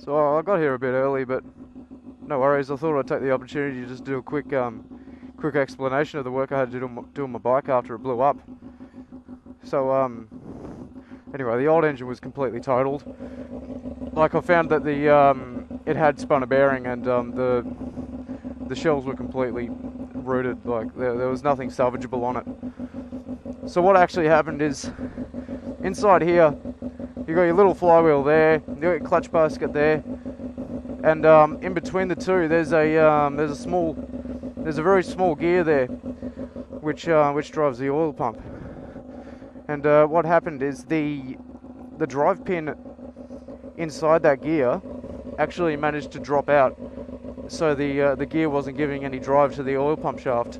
So I got here a bit early, but no worries. I thought I'd take the opportunity to just do a quick explanation of the work I had to do on my bike after it blew up. So anyway, the old engine was completely totaled. Like, I found that it had spun a bearing, and the shells were completely rooted. Like, there was nothing salvageable on it. So what actually happened is, inside here, you got your little flywheel there, you got your clutch basket there, and in between the two, there's a very small gear there, which drives the oil pump. And what happened is the drive pin inside that gear actually managed to drop out, so the gear wasn't giving any drive to the oil pump shaft.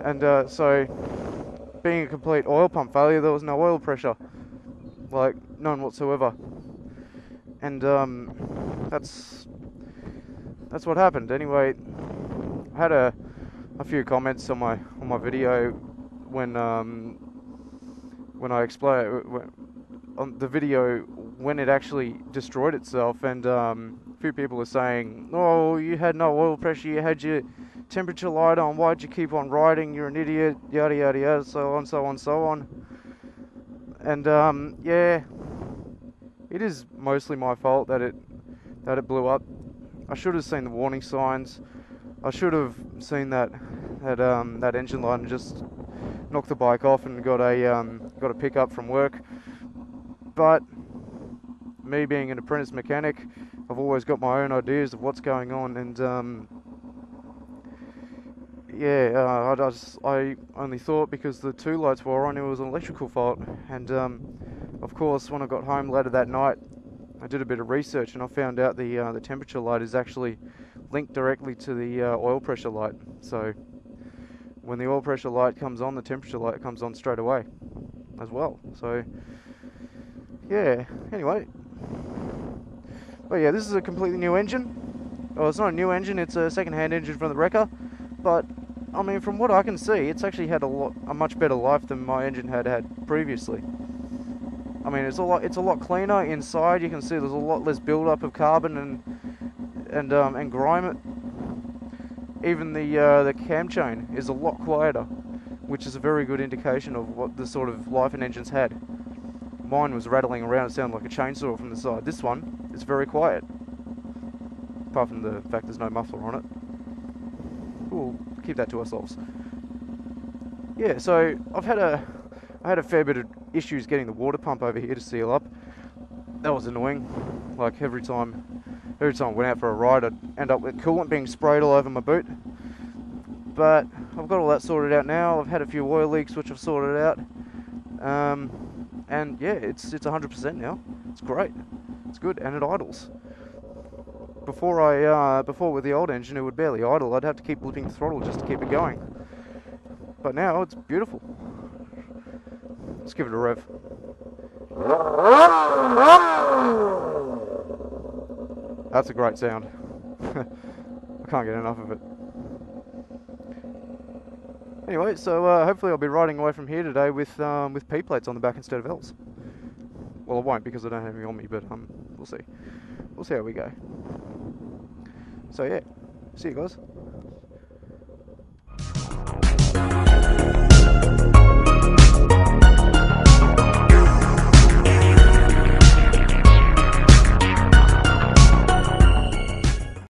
And so, being a complete oil pump failure, there was no oil pressure. Like, none whatsoever. And that's what happened. Anyway, I had a few comments on my video when I explained on the video when it actually destroyed itself, and a few people are saying, "Oh, you had no oil pressure, you had your temperature light on, why'd you keep on riding, you're an idiot, yada yada yada, so on, so on, so on." And yeah, it is mostly my fault that it blew up. I should have seen the warning signs. I should have seen that engine light and just knocked the bike off and got a pickup from work. But me being an apprentice mechanic, I've always got my own ideas of what's going on, and yeah, I only thought because the two lights were on, it was an electrical fault. And of course, when I got home later that night, I did a bit of research, and I found out the temperature light is actually linked directly to the oil pressure light. So when the oil pressure light comes on, the temperature light comes on straight away as well. So yeah, anyway. But yeah, this is a completely new engine. Oh, it's not a new engine, it's a second-hand engine from the wrecker. But I mean, from what I can see, it's actually had a much better life than my engine had previously. I mean, it's a lot cleaner inside. You can see there's a lot less build-up of carbon and grime. Even the cam chain is a lot quieter, which is a very good indication of what the sort of life an engine's had. Mine was rattling around, it sounded like a chainsaw from the side. This one is very quiet, apart from the fact there's no muffler on it. We'll keep that to ourselves. Yeah, so I had a fair bit of issues getting the water pump over here to seal up. That was annoying. Like, every time I went out for a ride, I'd end up with coolant being sprayed all over my boot. But I've got all that sorted out now. I've had a few oil leaks which I've sorted out. And yeah, it's 100% now. It's great. It's good, and it idles. Before with the old engine, it would barely idle. I'd have to keep flipping the throttle just to keep it going. But now it's beautiful. Let's give it a rev. That's a great sound. I can't get enough of it. Anyway, so hopefully I'll be riding away from here today with P plates on the back instead of L's. Well, I won't because I don't have any on me, but we'll see. We'll see how we go. So yeah, see you guys.